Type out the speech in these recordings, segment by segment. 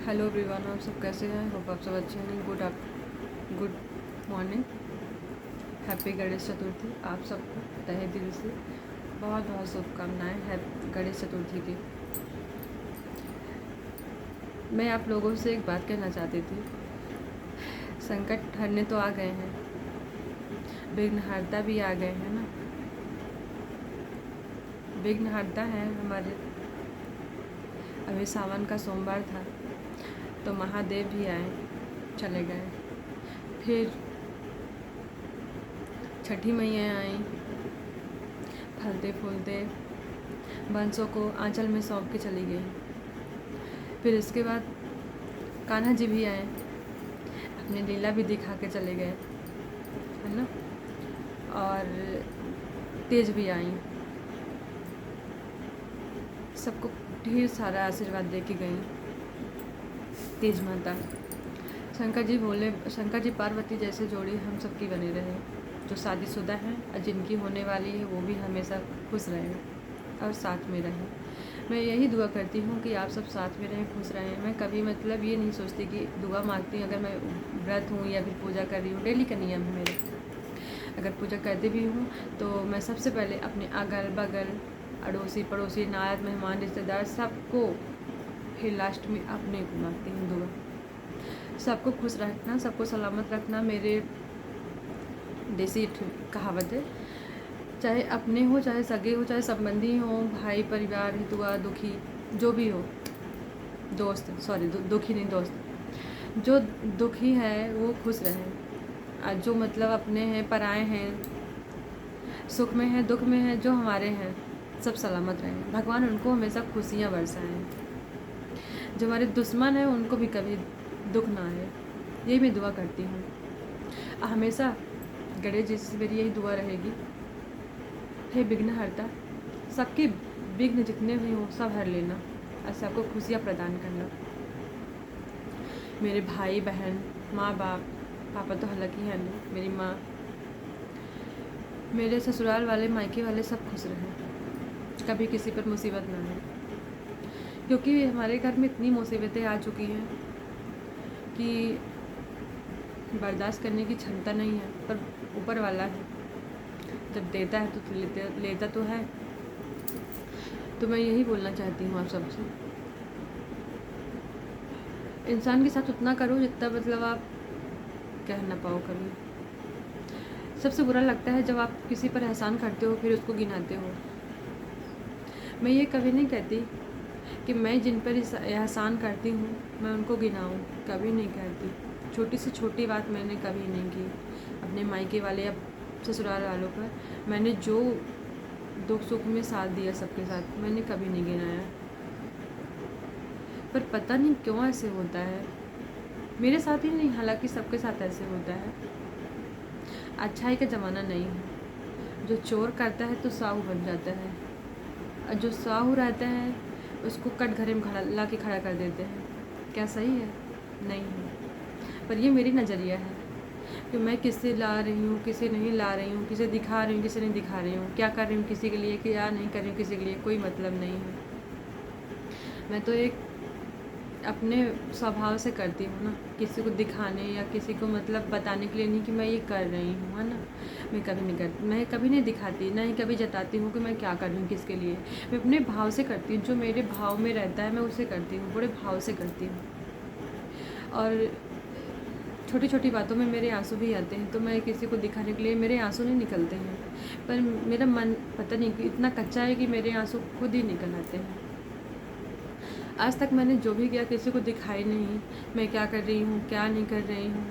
Hello everyone, आप सब कैसे हैं? होप आप सब अच्छे हैं। Good morning. Happy Ganesh Chaturthi आप सबको तहे दिल से बहुत बहुत शुभकामनाएं हैप्पी गणेश चतुर्थी की। मैं आप लोगों से एक बात कहना चाहती थी। संकट हरने तो आ गए हैं, विघ्नहर्ता भी आ गए हैं ना। विघ्नहर्ता है हमारे। अभी सावन का सोमवार था तो महादेव भी आए, चले गए। फिर छठी मैया आई, फलते फूलते बंसों को आंचल में सौंप के चली गई। फिर इसके बाद कान्हा जी भी आए, अपनी लीला भी दिखा के चले गए, है ना। और तेज भी आई, सबको ढेर सारा आशीर्वाद दे के गई तेज माता। शंकर जी पार्वती जैसे जोड़ी हम सबकी बनी रहे। जो शादीशुदा हैं और जिनकी होने वाली है वो भी हमेशा खुश रहें और साथ में रहें। मैं यही दुआ करती हूँ कि आप सब साथ में रहें, खुश रहें। मैं कभी मतलब ये नहीं सोचती कि दुआ मांगती हूँ। अगर मैं व्रत हूँ या फिर पूजा कर रही हूँ, डेली का नियम है मेरे। अगर पूजा करती भी हूँ तो मैं सबसे पहले अपने अगल बगल अड़ोसी पड़ोसी नायत मेहमान रिश्तेदार सबको, फिर लास्ट में अपने को मांगती हूँ दुआ। सबको खुश रखना, सबको सलामत रखना मेरे देसी कहावत है। चाहे अपने हो, चाहे सगे हो, चाहे संबंधी हो, भाई परिवार हितुआ दुखी जो भी हो, दोस्त सॉरी दुखी नहीं दोस्त, जो दुखी है वो खुश रहें। और जो मतलब अपने हैं पराए हैं, सुख में हैं दुख में हैं, जो हमारे हैं सब सलामत रहें। भगवान उनको हमेशा खुशियाँ बरसाएं। जो हमारे दुश्मन हैं उनको भी कभी दुख ना आए, यही मैं दुआ करती हूँ हमेशा। गणेश जी से मेरी यही दुआ रहेगी, हे विघ्नहर्ता, सबके विघ्न जितने भी हों सब हर लेना और सबको खुशियाँ प्रदान करना। मेरे भाई बहन, माँ बाप, पापा तो हालांकि है नहीं, मेरी माँ, मेरे ससुराल वाले मायके वाले सब खुश रहें, कभी किसी पर मुसीबत ना आए। क्योंकि हमारे घर में इतनी मुसीबतें आ चुकी हैं कि बर्दाश्त करने की क्षमता नहीं है, पर ऊपर वाला है, जब देता है तो लेता तो है। तो मैं यही बोलना चाहती हूँ आप सबसे, इंसान के साथ उतना करो जितना मतलब आप कह ना पाओ कभी। सबसे बुरा लगता है जब आप किसी पर एहसान करते हो फिर उसको गिनाते हो। मैं ये कभी नहीं कहती कि मैं जिन पर एहसान करती हूँ मैं उनको गिनाऊँ, कभी नहीं कहती। छोटी से छोटी बात मैंने कभी नहीं की अपने मायके वाले या ससुराल वालों पर। मैंने जो दुख सुख में साथ दिया सबके साथ, मैंने कभी नहीं गिनाया। पर पता नहीं क्यों ऐसे होता है, मेरे साथ ही नहीं हालांकि सबके साथ ऐसे होता है। अच्छाई का ज़माना नहीं है। जो चोर करता है तो साहू बन जाता है, और जो साहू रहता है उसको कटघरे में ला के खड़ा कर देते हैं। क्या सही है? नहीं है। पर ये मेरी नज़रिया है कि मैं किसे ला रही हूँ, किसे नहीं ला रही हूँ, किसे दिखा रही हूँ, किसे नहीं दिखा रही हूँ, क्या कर रही हूँ किसी के लिए, क्या नहीं कर रही हूँ किसी के लिए, कोई मतलब नहीं है। मैं तो एक अपने स्वभाव से करती हूँ ना, किसी को दिखाने या किसी को मतलब बताने के लिए नहीं कि मैं ये कर रही हूँ, है ना। मैं कभी नहीं करती, मैं कभी नहीं दिखाती, ना ही कभी जताती हूँ कि मैं क्या कर रही हूँ किसके लिए। मैं अपने भाव से करती हूँ, जो मेरे भाव में रहता है मैं उसे करती हूँ, बड़े भाव से करती हूँ। और छोटी छोटी बातों में मेरे आंसू भी आते हैं, तो मैं किसी को दिखाने के लिए मेरे आंसू नहीं निकलते हैं, पर मेरा मन पता नहीं कि इतना कच्चा है कि मेरे आंसू खुद ही निकल आते हैं। आज तक मैंने जो भी किया किसी को दिखाई नहीं, मैं क्या कर रही हूँ क्या नहीं कर रही हूँ,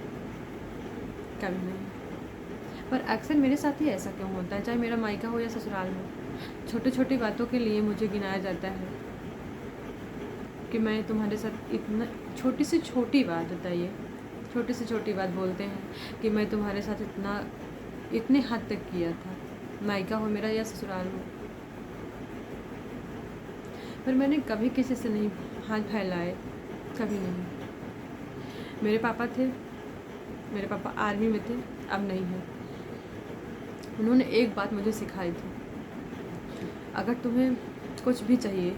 कभी नहीं। पर अक्सर मेरे साथ ही ऐसा क्यों होता है, चाहे मेरा मायका हो या ससुराल हो, छोटी छोटी बातों के लिए मुझे गिनाया जाता है कि मैं तुम्हारे साथ इतना, छोटी से छोटी बात बताइए, छोटी से छोटी बात बोलते हैं कि मैं तुम्हारे साथ इतने हद तक किया था, मायका हो मेरा या ससुराल हो। पर मैंने कभी किसी से नहीं हाथ फैलाए, कभी नहीं। मेरे पापा थे, मेरे पापा आर्मी में थे, अब नहीं है। उन्होंने एक बात मुझे सिखाई थी, अगर तुम्हें कुछ भी चाहिए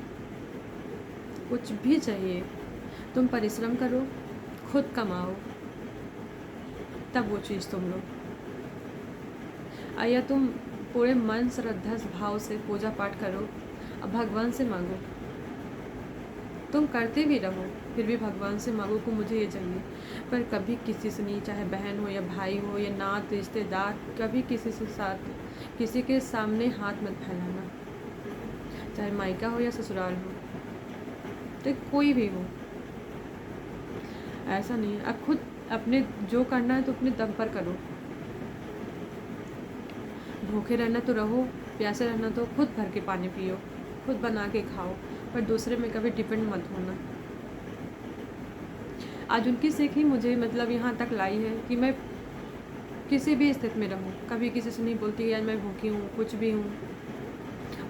तुम परिश्रम करो, खुद कमाओ, तब वो चीज़ तुम लो। या तुम पूरे मन श्रद्धा भाव से पूजा पाठ करो और भगवान से मांगो। तुम करते भी रहो, फिर भी भगवान से मांगो कि मुझे ये चाहिए। पर कभी किसी से नहीं, चाहे बहन हो या भाई हो या नात रिश्तेदार, कभी किसी से साथ किसी के सामने हाथ मत फैलाना, चाहे मायका हो या ससुराल हो, तो कोई भी हो। ऐसा नहीं है। अब खुद अपने जो करना है तो अपने दम पर करो। भूखे रहना तो रहो, प्यासे रहना तो खुद भर के पानी पियो, खुद बना के खाओ, पर दूसरे में कभी डिपेंड मत होना। आज उनकी सीख ही मुझे मतलब यहाँ तक लाई है कि मैं किसी भी स्थिति में रहूँ, कभी किसी से नहीं बोलती यार मैं भूखी हूँ, कुछ भी हूँ।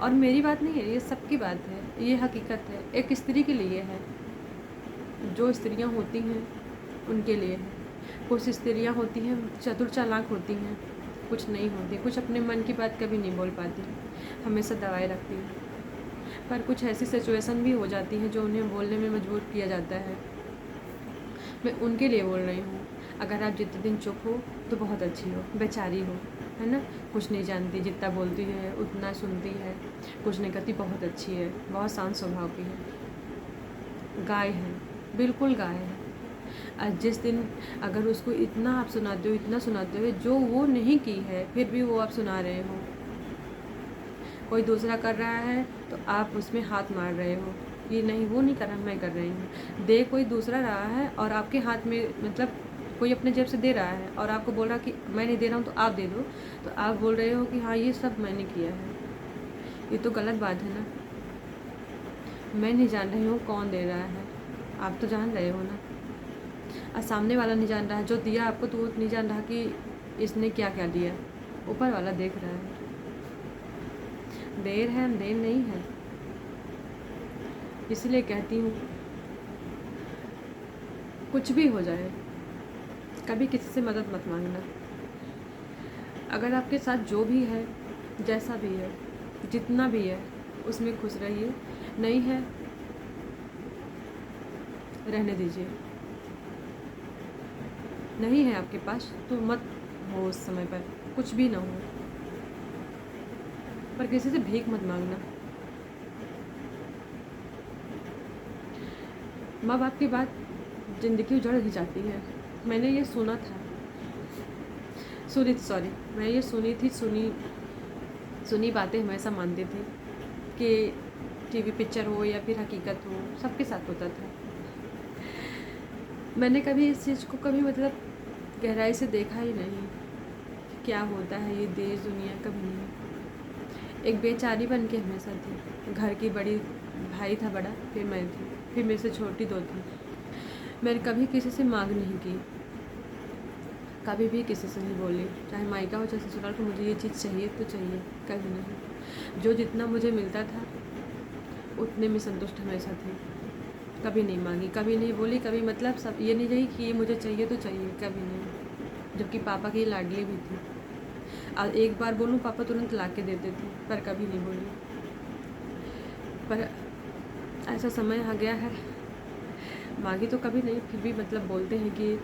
और मेरी बात नहीं है, ये सबकी बात है, ये हकीकत है, एक स्त्री के लिए है। जो स्त्रियाँ होती हैं उनके लिए है। कुछ स्त्रियाँ होती हैं चतुर चालाक होती हैं, कुछ नहीं होती, कुछ अपने मन की बात कभी नहीं बोल पाती, हमेशा दबाए रखती हैं। पर कुछ ऐसी सिचुएशन भी हो जाती हैं जो उन्हें बोलने में मजबूर किया जाता है। मैं उनके लिए बोल रही हूँ। अगर आप जितने दिन चुप हो तो बहुत अच्छी हो, बेचारी हो, है ना, कुछ नहीं जानती, जितना बोलती है उतना सुनती है, कुछ नहीं करती, बहुत अच्छी है, बहुत शांत स्वभाव की है, गाय है, बिल्कुल गाय है। आज जिस दिन अगर उसको इतना आप सुनाते हो, इतना सुनाते हो जो वो नहीं की है, फिर भी वो आप सुना रहे हो। कोई दूसरा कर रहा है तो आप उसमें हाथ मार रहे हो कि नहीं वो नहीं कर रहा, मैं कर रही हूँ। दे कोई दूसरा रहा है और आपके हाथ में मतलब कोई अपने जेब से दे रहा है और आपको बोल रहा कि मैं नहीं दे रहा हूँ तो आप दे दो, तो आप बोल रहे हो कि हाँ ये सब मैंने किया है। ये तो गलत बात है ना। मैं नहीं जान रही हूँ कौन दे रहा है, आप तो जान रहे हो ना। और सामने वाला नहीं जान रहा है, जो दिया आपको तो वो नहीं जान रहा कि इसने क्या क्या दिया, ऊपर वाला देख रहा है। देर है अंधेर नहीं है। इसलिए कहती हूँ कुछ भी हो जाए कभी किसी से मदद मत मांगना। अगर आपके साथ जो भी है, जैसा भी है, जितना भी है, उसमें खुश रहिए। नहीं है रहने दीजिए। नहीं है आपके पास तो मत हो उस समय पर, कुछ भी ना हो, पर किसी से भीख मत मांगना। माँ बाप की बात ज़िंदगी उजड़ ही जाती है। मैंने ये सुना था, मैं ये सुनी बातें हमेशा मानते थे कि टीवी पिक्चर हो या फिर हकीकत हो, सबके साथ होता था। मैंने कभी इस चीज़ को कभी मतलब गहराई से देखा ही नहीं, क्या होता है ये देश दुनिया, कभी नहीं। एक बेचारी बन के हमेशा थी, घर की बड़ी, भाई था बड़ा, फिर मैं थी, फिर मेरे से छोटी दो थी। मैंने कभी किसी से मांग नहीं की, कभी भी किसी से नहीं बोली, चाहे मायका हो चाहे ससुराल को, मुझे ये चीज़ चाहिए तो चाहिए, कभी नहीं। जो जितना मुझे मिलता था उतने में संतुष्ट हमेशा थी, कभी नहीं मांगी, कभी नहीं बोली, कभी मतलब सब ये नहीं रही कि ये मुझे चाहिए तो चाहिए, कभी नहीं। जबकि पापा की लाडली भी थी, और एक बार बोलूँ पापा तुरंत ला के देते थे, पर कभी नहीं बोली। पर ऐसा समय आ गया है, मांगी तो कभी नहीं, फिर भी मतलब बोलते हैं कि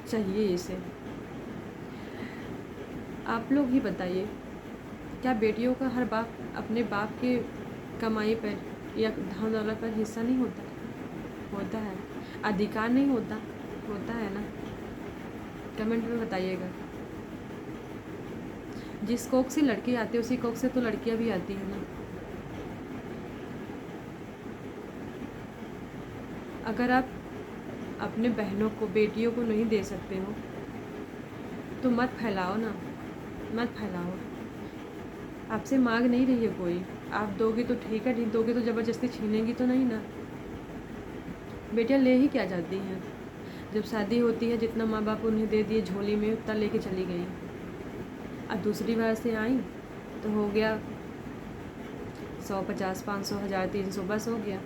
चाहिए इसे। आप लोग ही बताइए, क्या बेटियों का हर बाप अपने बाप के कमाई पर या धन दौलत पर हिस्सा नहीं होता? होता है। अधिकार नहीं होता? होता है ना। कमेंट में बताइएगा। जिस कोख से लड़की आती है उसी कोख से तो लड़कियां भी आती हैं ना। अगर आप अपने बहनों को, बेटियों को नहीं दे सकते हो तो मत फैलाओ ना, मत फैलाओ। आपसे मांग नहीं रही है कोई, आप दोगे तो ठीक है, नहीं दोगे तो ज़बरदस्ती छीनेंगी तो नहीं ना। बेटियां ले ही क्या जाती हैं, जब शादी होती है जितना माँ बाप उन्हें दे दिए झोली में उतना लेके चली गई। अब दूसरी बार से आई तो हो गया 100, 50, 500, 1000, 300, बस हो गया।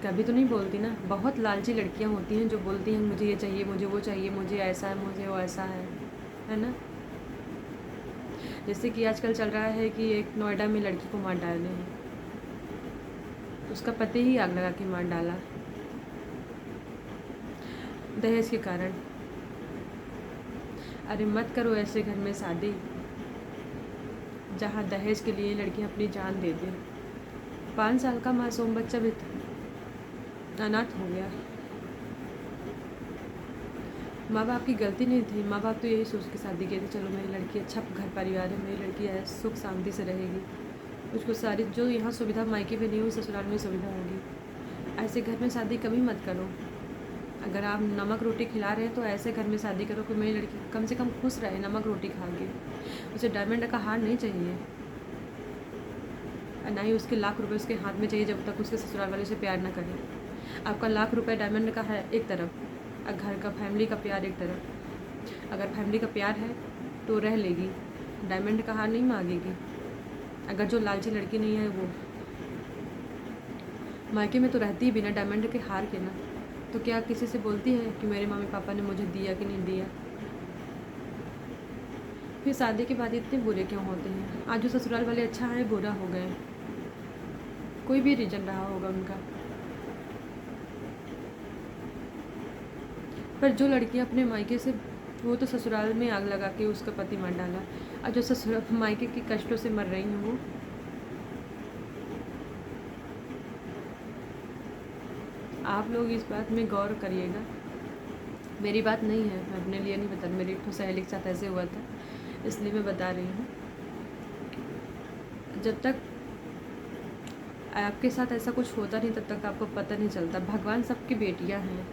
कभी तो नहीं बोलती ना। बहुत लालची लड़कियां होती हैं जो बोलती हैं मुझे ये चाहिए, मुझे वो चाहिए, मुझे ऐसा है, मुझे वो ऐसा है ना। जैसे कि आजकल चल रहा है कि एक नोएडा में लड़की को मार डाल रहे हैं, उसका पति ही आग लगा के मार डाला दहेज के कारण। अरे मत करो ऐसे घर में शादी जहाँ दहेज के लिए लड़कियाँ अपनी जान दे दें। 5 साल का मासूम बच्चा भी अनाथ हो गया। माँ बाप की गलती नहीं थी। माँ बाप तो यही सोच के शादी किए थे, चलो मेरी लड़की अच्छा घर परिवार है, मेरी लड़की है सुख शांति से रहेगी, उसको सारी जो यहाँ सुविधा मायके में नहीं हुई ससुराल में सुविधा होगी। ऐसे घर में शादी कभी मत करो। अगर आप नमक रोटी खिला रहे हैं तो ऐसे घर में शादी करो कि मेरी लड़की कम से कम खुश रहे नमक रोटी खा के। उसे डायमंड का हार नहीं चाहिए, ना ही उसके लाख रुपए उसके हाथ में चाहिए जब तक उसके ससुराल वाले से प्यार ना करें। आपका लाख रुपए डायमंड का है एक तरफ, घर का फैमिली का प्यार एक तरफ। अगर फैमिली का प्यार है तो रह लेगी, डायमंड का हार नहीं मांगेगी। अगर जो लालची लड़की नहीं है वो मायके में तो रहती ही बिना डायमंड के हार के ना, तो क्या किसी से बोलती है कि मेरे मम्मी पापा ने मुझे दिया कि नहीं दिया। फिर शादी के बाद इतने बुरे क्यों होते हैं। आज जो ससुराल वाले अच्छा है बुरा हो गए, कोई भी रीज़न रहा होगा उनका। पर जो लड़कियां अपने मायके से, वो तो ससुराल में आग लगा के उसका पति मार डाला, और जो ससुराल मायके के कष्टों से मर रही हैं वो आप लोग इस बात में गौर करिएगा। मेरी बात नहीं है, मैं अपने लिए नहीं बता रही, मेरी एक सहेली के साथ ऐसे हुआ था इसलिए मैं बता रही हूँ। जब तक आपके साथ ऐसा कुछ होता नहीं तब तक आपको पता नहीं चलता। भगवान सबकी बेटियाँ हैं,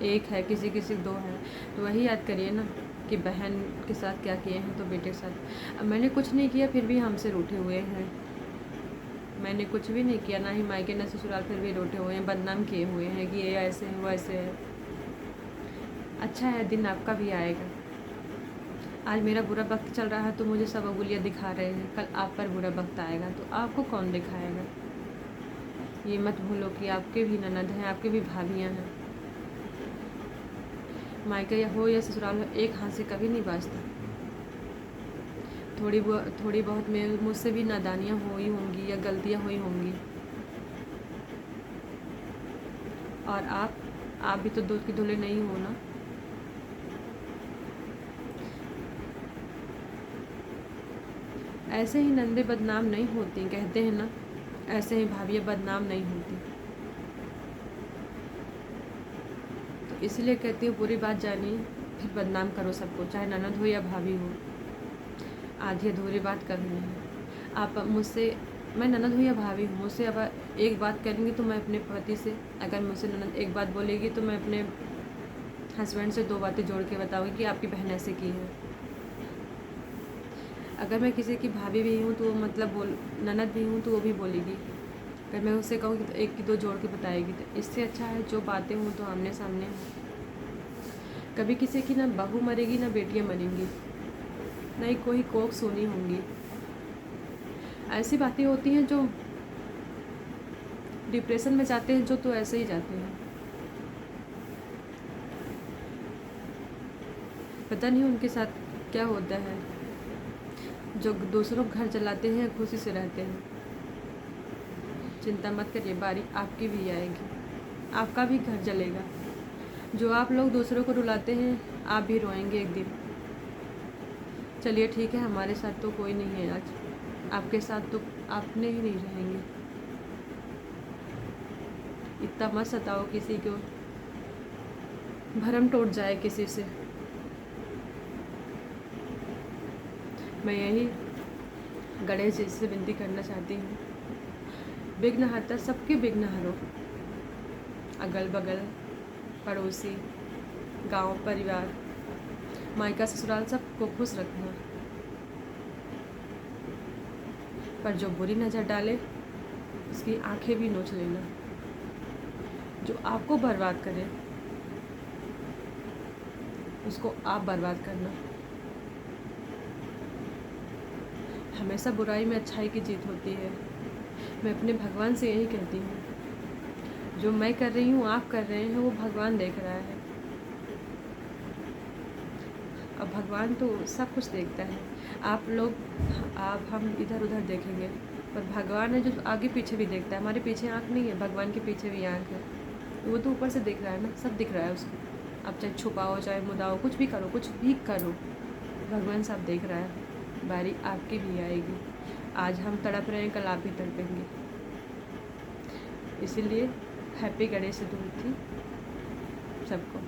एक है किसी किसी 2 है, तो वही याद करिए ना कि बहन के साथ क्या किए हैं तो बेटे के साथ। अब मैंने कुछ नहीं किया फिर भी हमसे रूठे हुए हैं। मैंने कुछ भी नहीं किया, ना ही मायके ना ससुराल, फिर भी रूठे हुए हैं, बदनाम किए हुए हैं कि ये ऐसे है वो ऐसे है। अच्छा है दिन आपका भी आएगा। आज मेरा बुरा वक्त चल रहा है तो मुझे सब अंगुलियाँ दिखा रहे हैं, कल आप पर बुरा वक्त आएगा तो आपको कौन दिखाएगा। ये मत भूलो कि आपके भी ननद हैं, आपके भी भाभियाँ हैं। मायका या हो या ससुराल हो, एक हाथ से कभी नहीं बाजता। थोड़ी बहुत में मुझसे भी नादानियाँ हुई होंगी या गलतियाँ हुई होंगी। और आप भी तो दूध के धुले नहीं हो ना। ऐसे ही नंदे बदनाम नहीं होती, कहते हैं ना, ऐसे ही भाभियाँ बदनाम नहीं होती। तो इसलिए कहती हूँ पूरी बात जानिए फिर बदनाम करो सबको, चाहे ननद हो या भाभी हो। आधी अधूरी बात करनी है। आप मुझसे, मैं ननद हूँ या भाभी हूँ, मुझसे अब एक बात करेंगी तो मैं अपने पति से, अगर मुझसे ननद एक बात बोलेगी तो मैं अपने हस्बैंड से 2 बातें जोड़ के बताऊँगी कि आपकी बहन ऐसे की है। अगर मैं किसी की भाभी भी हूँ तो मतलब ननद भी हूँ तो वो भी बोलेगी। अगर मैं उससे कहूँ तो 1 की 2 जोड़ के बताएगी। तो इससे अच्छा है जो बातें हों तो आमने सामने। कभी किसी की ना बहू मरेगी ना बेटियाँ मरेंगी, ना ही कोई कोख सुनी होंगी। ऐसी बातें होती हैं जो डिप्रेशन में जाते हैं, जो तो ऐसे ही जाते हैं। पता नहीं उनके साथ क्या होता है, जो दूसरों का घर चलाते हैं खुशी से रहते हैं। चिंता मत करिए, बारी आपकी भी आएगी, आपका भी घर जलेगा। जो आप लोग दूसरों को रुलाते हैं आप भी रोएंगे एक दिन। चलिए ठीक है, हमारे साथ तो कोई नहीं है आज, आपके साथ तो आपने ही नहीं रहेंगे। इतना मत सताओ किसी को, भरम टूट जाए किसी से। मैं यही गणेश जी से विनती करना चाहती हूँ, विघ्न हरता सबके विघ्न हरो। अगल बगल पड़ोसी, गांव, परिवार, मायका ससुराल सबको खुश रखना। पर जो बुरी नज़र डाले उसकी आंखें भी नोच लेना। जो आपको बर्बाद करे उसको आप बर्बाद करना। हमेशा बुराई में अच्छाई की जीत होती है। मैं अपने भगवान से यही कहती हूँ, जो मैं कर रही हूँ आप कर रहे हैं वो भगवान देख रहा है। अब भगवान तो सब कुछ देखता है। आप लोग हम इधर उधर देखेंगे पर भगवान है जो आगे पीछे भी देखता है। हमारे पीछे आँख नहीं है, भगवान के पीछे भी आँख है। तो वो तो ऊपर से देख रहा है ना, सब दिख रहा है उसको। आप चाहे छुपाओ चाहे मुदाओ, कुछ भी करो, कुछ भी करो, भगवान सब देख रहा है। बारी आपकी भी आएगी। आज हम तड़प रहे हैं, कल आप भी तड़पेंगे। इसीलिए हैप्पी गणेश चतुर्थी सबको।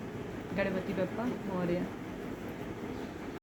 गणपति बप्पा मौर्य।